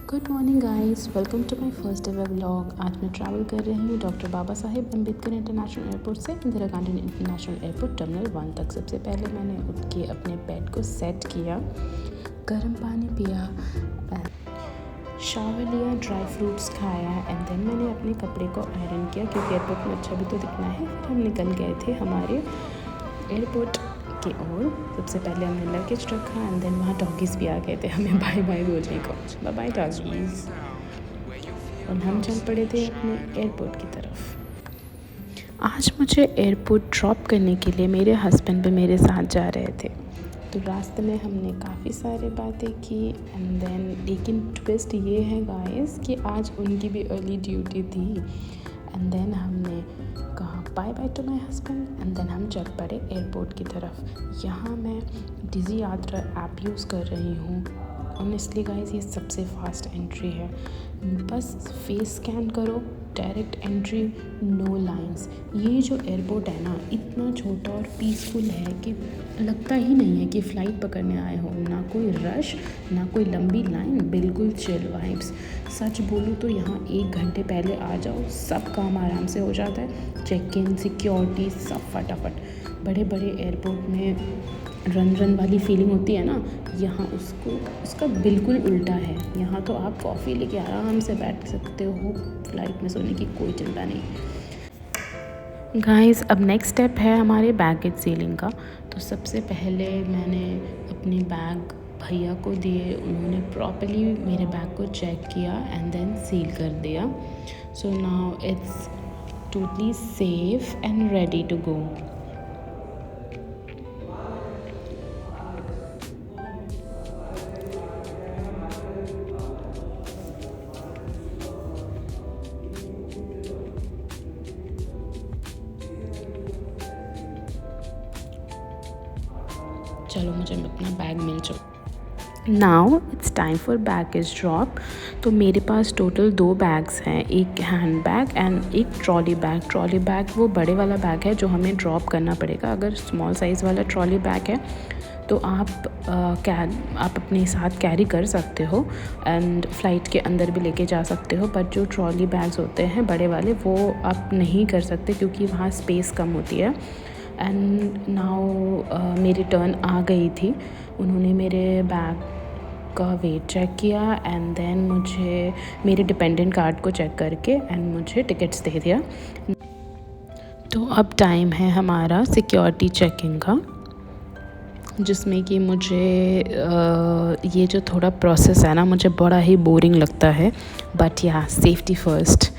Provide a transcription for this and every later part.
Good morning guys, welcome to my first ever vlog. आज मैं travel कर रही हूँ doctor Baba Saheb Ambedkar international airport से Indira Gandhi international airport terminal 1 तक। सबसे पहले मैंने उठ के अपने बेड को सेट किया, गर्म पानी पिया, शावर लिया, ड्राई फ्रूट्स खाया एंड देन मैंने अपने कपड़े को आयरन किया क्योंकि एयरपोर्ट में अच्छा भी तो दिखना है। फिर हम निकल गए थे हमारे एयरपोर्ट की ओर। सबसे पहले हमने लगेज रखा एंड देन वहाँ डॉगीज़ भी आ गए थे हमें बाय बाय बोलने को। Bye bye doggies. और हम चल पड़े थे अपने एयरपोर्ट की तरफ। आज मुझे एयरपोर्ट ड्रॉप करने के लिए मेरे हस्बैंड भी मेरे साथ जा रहे थे। तो रास्ते में हमने काफ़ी सारी बातें की एंड देन लेकिन ट्विस्ट ये है गाइस कि आज उनकी भी अर्ली ड्यूटी थी। एंड देन हमने कहा bye bye to my husband and then हम चल पड़े एयरपोर्ट की तरफ। यहाँ मैं डिज़ी यात्रा ऐप यूज़ कर रही हूँ। ऑनेस्टली गाइस ये सबसे फास्ट एंट्री है, बस फेस स्कैन करो, डायरेक्ट एंट्री, नो लाइंस। ये जो एयरपोर्ट है ना इतना छोटा और पीसफुल है कि लगता ही नहीं है कि फ़्लाइट पकड़ने आए हो। ना कोई रश, ना कोई लंबी लाइन, बिल्कुल चिल वाइब्स। सच बोलूँ तो यहाँ 1 घंटे पहले आ जाओ, सब काम आराम से हो जाता है। चेक इन, सिक्योरिटी, सब फटाफट। बड़े बड़े एयरपोर्ट में रन वाली फीलिंग होती है ना, यहाँ उसका बिल्कुल उल्टा है। यहाँ तो आप कॉफ़ी लेके आराम से बैठ सकते हो, फ्लाइट में सोने की कोई चिंता नहीं। गाइस अब नेक्स्ट स्टेप है हमारे बैगेज सीलिंग का। तो सबसे पहले मैंने अपने बैग भैया को दिए, उन्होंने प्रॉपर्ली मेरे बैग को चेक किया एंड देन सील कर दिया। So now it's totally safe and ready to go. चलो मुझे अपना बैग मिल चुका। Now it's time for baggage drop. तो मेरे पास टोटल 2 बैग्स हैं, एक हैंड बैग एंड एक ट्रॉली बैग। ट्रॉली बैग वो बड़े वाला बैग है जो हमें ड्रॉप करना पड़ेगा। अगर स्मॉल साइज़ वाला ट्रॉली बैग है तो आप अपने साथ कैरी कर सकते हो एंड फ़्लाइट के अंदर भी लेके जा सकते हो। बट जो ट्रॉली बैग्स होते हैं बड़े वाले वो आप नहीं कर सकते क्योंकि वहाँ स्पेस कम होती है। एंड नाउ मेरी टर्न आ गई थी। उन्होंने मेरे बैग का वेट चेक किया एंड देन मुझे मेरे डिपेंडेंट कार्ड को चेक करके एंड मुझे टिकट्स दे दिया। तो अब टाइम है हमारा सिक्योरिटी चेकिंग का, जिसमें कि मुझे ये जो थोड़ा प्रोसेस है ना मुझे बड़ा ही बोरिंग लगता है, बट या सेफ्टी फर्स्ट।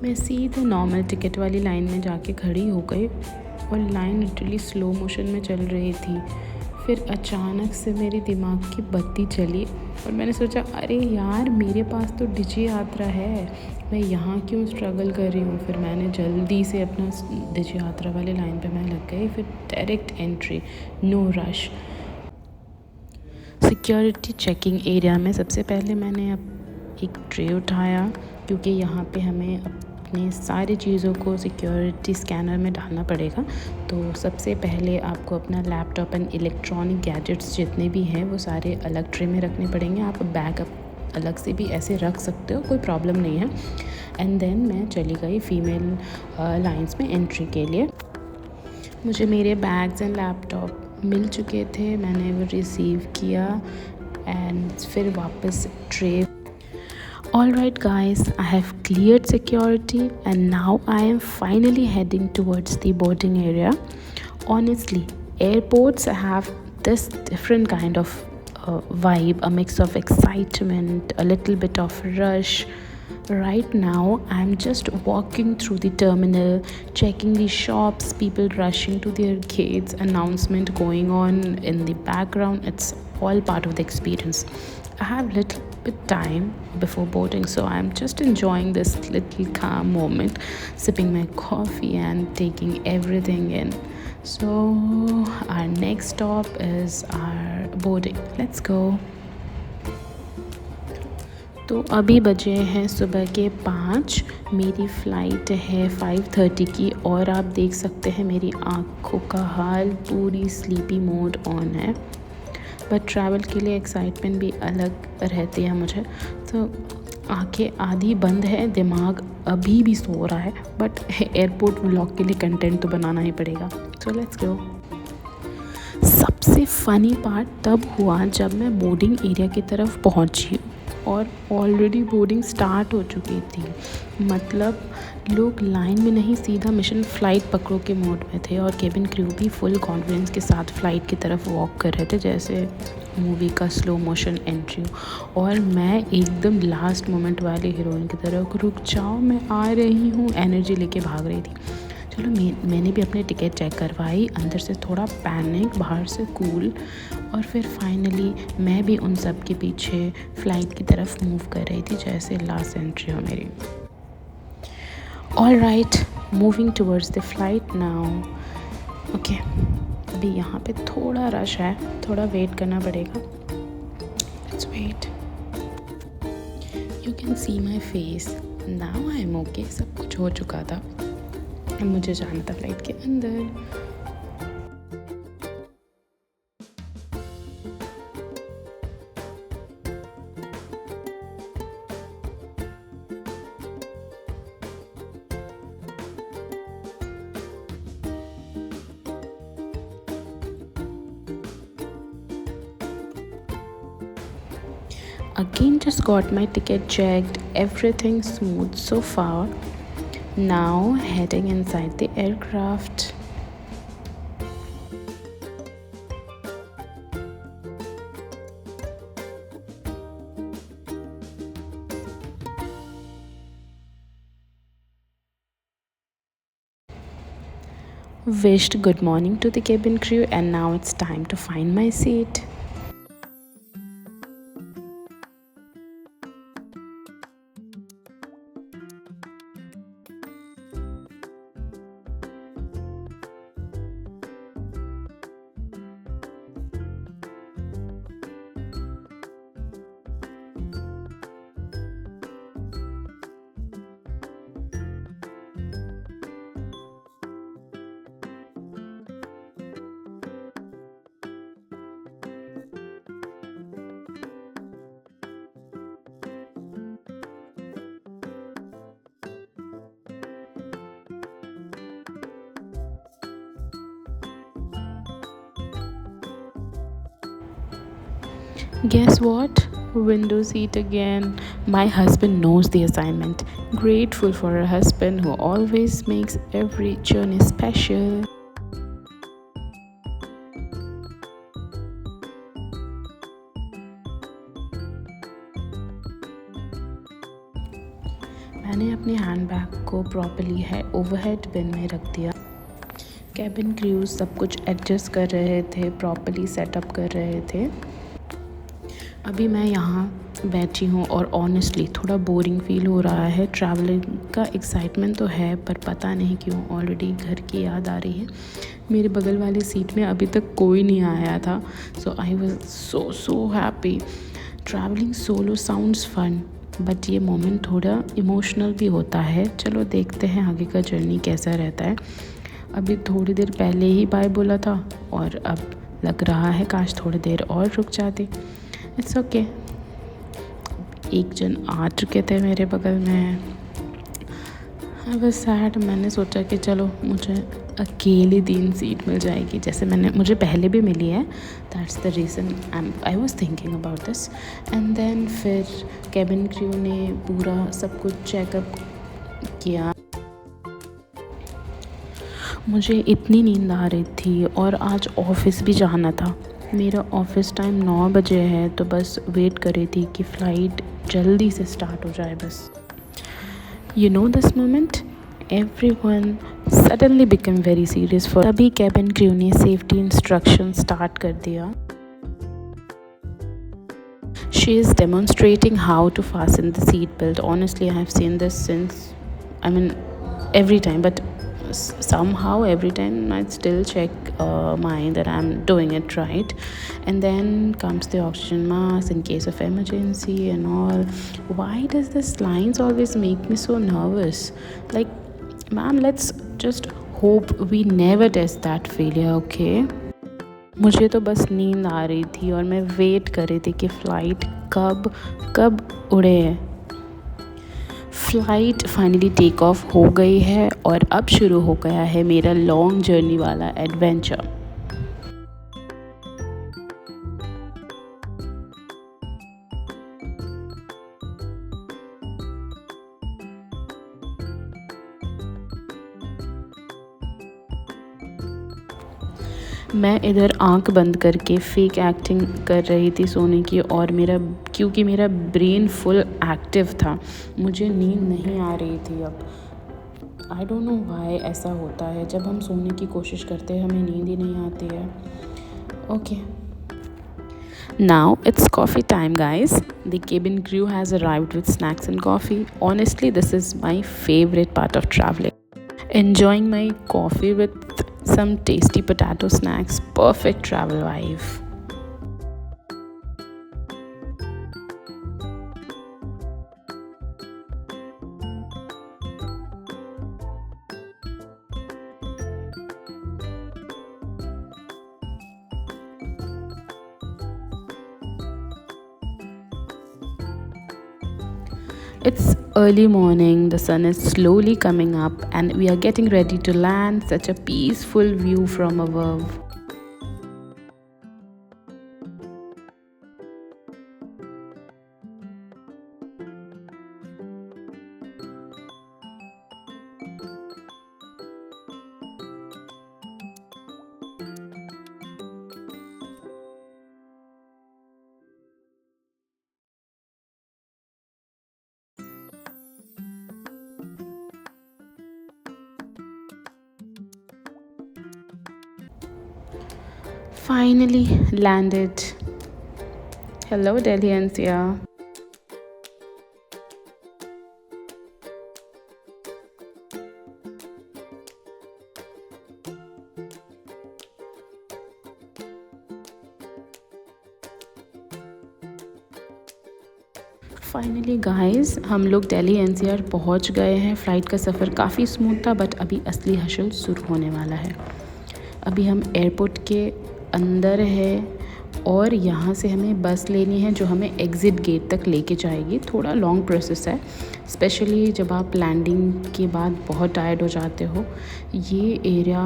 मैं सीधे नॉर्मल टिकट वाली लाइन में जाके खड़ी हो गई और लाइन लिटरली स्लो मोशन में चल रही थी। फिर अचानक से मेरे दिमाग की बत्ती चली और मैंने सोचा अरे यार मेरे पास तो डिजी यात्रा है, मैं यहाँ क्यों स्ट्रगल कर रही हूँ। फिर मैंने जल्दी से अपना डिजी यात्रा वाली लाइन पे मैं लग गई। फिर direct entry, no rush. Security checking area में सबसे पहले मैंने अब एक ट्रे उठाया क्योंकि यहाँ पे हमें अपने सारी चीज़ों को सिक्योरिटी स्कैनर में डालना पड़ेगा। तो सबसे पहले आपको अपना लैपटॉप एंड इलेक्ट्रॉनिक गैजेट्स जितने भी हैं वो सारे अलग ट्रे में रखने पड़ेंगे। आप बैग अलग से भी ऐसे रख सकते हो, कोई प्रॉब्लम नहीं है। एंड देन मैं चली गई फ़ीमेल लाइंस में एंट्री के लिए। मुझे मेरे बैग्स एंड लैपटॉप मिल चुके थे, मैंने वो रिसीव किया एंड फिर वापस tray. Alright guys, I have cleared security and now I am finally heading towards the boarding area. Honestly, airports have this different kind of vibe, a mix of excitement, a little bit of rush. Right now, I'm just walking through the terminal, checking the shops, people rushing to their gates, announcement going on in the background. It's all part of the experience. I have bit time before boarding, so I'm just enjoying this little calm moment, sipping my coffee and taking everything in. So our next stop is our boarding. Let's go. तो अभी बजे हैं सुबह के 5। मेरी flight है 5:30 की और आप देख सकते हैं मेरी आँखों का हाल, पूरी स्लीपी मोड ऑन है। बट ट्रैवल के लिए एक्साइटमेंट भी अलग रहती है मुझे। तो आंखें आधी बंद है, दिमाग अभी भी सो रहा है, बट एयरपोर्ट व्लॉग के लिए कंटेंट तो बनाना ही पड़ेगा। So let's go. सबसे फ़नी पार्ट तब हुआ जब मैं बोर्डिंग एरिया की तरफ पहुंची और ऑलरेडी बोर्डिंग स्टार्ट हो चुकी थी। मतलब लोग लाइन में नहीं, सीधा मिशन फ़्लाइट पकड़ो के मोड में थे और केबिन क्रू भी फुल कॉन्फिडेंस के साथ फ़्लाइट की तरफ वॉक कर रहे थे, जैसे मूवी का स्लो मोशन एंट्री। और मैं एकदम लास्ट मोमेंट वाली हीरोइन की तरह, रुक जाओ मैं आ रही हूँ, एनर्जी लेके भाग रही थी। चलो मैंने भी अपनी टिकट चेक करवाई, अंदर से थोड़ा पैनिक, बाहर से कूल, और फिर फाइनली मैं भी उन सब के पीछे फ़्लाइट की तरफ मूव कर रही थी, जैसे लास्ट एंट्री हो मेरी। All right, moving towards the flight now. Okay, अभी यहाँ पे थोड़ा रश है, थोड़ा वेट करना पड़ेगा। Let's wait. You can see my face now, I am okay. सब कुछ हो चुका था, मुझे जाना था फ्लाइट के अंदर। Again, just got my ticket checked, everything smooth so far. Now heading inside the aircraft. Wished good morning to the cabin crew, and now it's time to find my seat. Guess what? Window seat again. My husband knows the assignment. Grateful for a husband who always makes every journey special. मैंने अपने handbag को properly overhead बिन में रख दिया। Cabin cruise सब कुछ adjust कर रहे थे, प्रॉपर्ली सेटअप कर रहे थे। अभी मैं यहाँ बैठी हूँ और ऑनेस्टली थोड़ा बोरिंग फील हो रहा है। ट्रैवलिंग का एक्साइटमेंट तो है, पर पता नहीं क्यों ऑलरेडी घर की याद आ रही है। मेरे बगल वाली सीट में अभी तक कोई नहीं आया था, so I was so happy. Travelling solo sounds fun, but ये मोमेंट थोड़ा इमोशनल भी होता है। चलो देखते हैं आगे का जर्नी कैसा रहता है। अभी थोड़ी देर पहले ही बाय बोला था और अब लग रहा है काश थोड़ी देर और रुक जाती। It's okay. एक जन आ चुके थे मेरे बगल में। I was sad. मैंने सोचा कि चलो मुझे अकेली 3 सीट मिल जाएगी, जैसे मुझे पहले भी मिली है। That's the reason I was thinking about this. And then फिर कैबिन क्रू ने पूरा सब कुछ चेकअप किया। मुझे इतनी नींद आ रही थी और आज ऑफिस भी जाना था। मेरा ऑफिस टाइम 9 बजे है, तो बस वेट कर रही थी कि फ़्लाइट जल्दी से स्टार्ट हो जाए बस। You know this moment, everyone suddenly become very serious for. तभी कैबिन क्रू ने सेफ्टी इंस्ट्रक्शन स्टार्ट कर दिया। She is demonstrating how to fasten the seat belt. Honestly, I have seen this since, I mean, every time, but somehow every time I still check mine that I'm doing it right. And then comes the oxygen mask in case of emergency and all. Why does this lines always make me so nervous? Like, ma'am, let's just hope we never test that failure, okay? मुझे तो बस नींद आ रही थी और मैं wait कर रही थी कि फ़्लाइट कब कब उड़े। फ़्लाइट फाइनली टेक ऑफ हो गई है और अब शुरू हो गया है मेरा लॉन्ग जर्नी वाला एडवेंचर। मैं इधर आंख बंद करके फेक एक्टिंग कर रही थी सोने की, और क्योंकि मेरा ब्रेन फुल एक्टिव था, मुझे नींद नहीं आ रही थी। अब आई डोंट नो व्हाई ऐसा होता है, जब हम सोने की कोशिश करते हैं हमें नींद ही नहीं आती है। Okay, now it's coffee time, guys. The cabin crew has arrived with snacks and coffee. Honestly, this is my favorite part of traveling. Enjoying my coffee with some tasty potato snacks. Perfect travel vibe. It's early morning, the sun is slowly coming up, and we are getting ready to land. Such a peaceful view from above. Finally landed. Hello, Delhi NCR. Finally guys, हम लोग Delhi NCR पहुंच गए हैं। Flight का सफ़र काफ़ी smooth था, but अभी असली हशल शुरू होने वाला है। अभी हम एयरपोर्ट के अंदर है और यहाँ से हमें बस लेनी है जो हमें एग्ज़िट गेट तक लेके जाएगी। थोड़ा लॉन्ग प्रोसेस है, स्पेशली जब आप लैंडिंग के बाद बहुत टायर्ड हो जाते हो। ये एरिया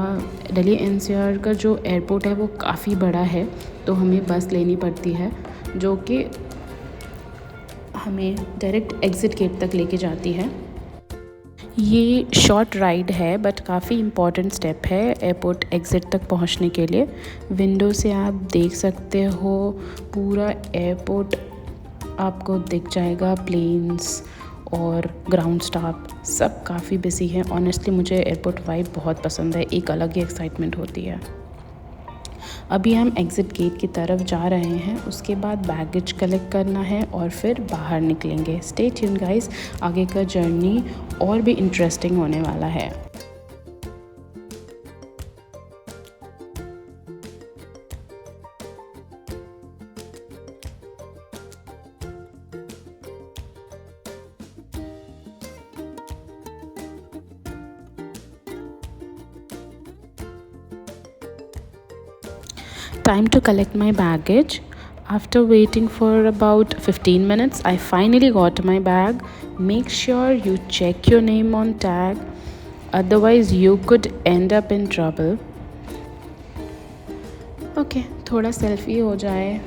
दिल्ली एनसीआर का जो एयरपोर्ट है वो काफ़ी बड़ा है, तो हमें बस लेनी पड़ती है जो कि हमें डायरेक्ट एग्ज़िट गेट तक लेके जाती है। ये शॉर्ट राइड है, बट काफ़ी इम्पॉर्टेंट स्टेप है एयरपोर्ट एग्ज़िट तक पहुंचने के लिए। विंडो से आप देख सकते हो पूरा एयरपोर्ट आपको दिख जाएगा। प्लेन्स और ग्राउंड स्टाफ सब काफ़ी बिजी हैं। ऑनेस्टली मुझे एयरपोर्ट वाइब बहुत पसंद है, एक अलग ही एक्साइटमेंट होती है। अभी हम एग्ज़िट गेट की तरफ जा रहे हैं, उसके बाद बैगेज कलेक्ट करना है और फिर बाहर निकलेंगे। स्टे ट्यून गाइस, आगे का जर्नी और भी इंटरेस्टिंग होने वाला है। Time to collect my baggage. After waiting for about 15 minutes, I finally got my bag. Make sure you check your name on tag, otherwise you could end up in trouble. Okay, थोड़ा selfie हो जाए।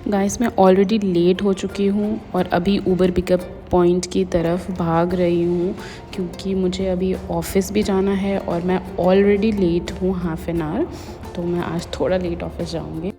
Guys, मैं already late हो चुकी हूँ और अभी Uber pickup point की तरफ भाग रही हूँ, क्योंकि मुझे अभी ऑफ़िस भी जाना है और मैं ऑलरेडी लेट हूँ हाफ़ एन आवर, तो मैं आज थोड़ा लेट ऑफ़िस जाऊँगी।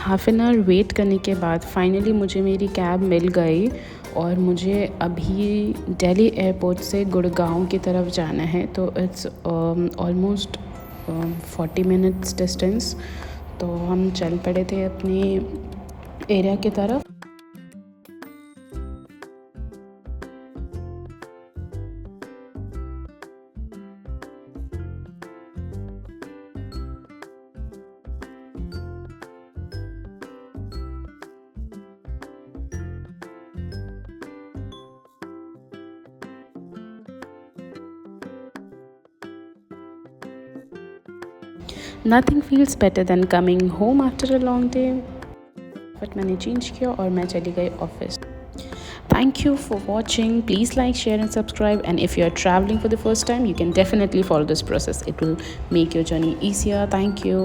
हाफ एन आवर वेट करने के बाद फाइनली मुझे मेरी कैब मिल गई और मुझे अभी दिल्ली एयरपोर्ट से गुड़गांव की तरफ जाना है। तो इट्स ऑलमोस्ट 40 मिनट्स डिस्टेंस। तो हम चल पड़े थे अपने एरिया की तरफ। Nothing feels better than coming home after a long day. But मैंने चेंज किया और मैं चली गई office. Thank you for watching. Please like, share and subscribe. And if you are traveling for the first time, you can definitely follow this process. It will make your journey easier. Thank you.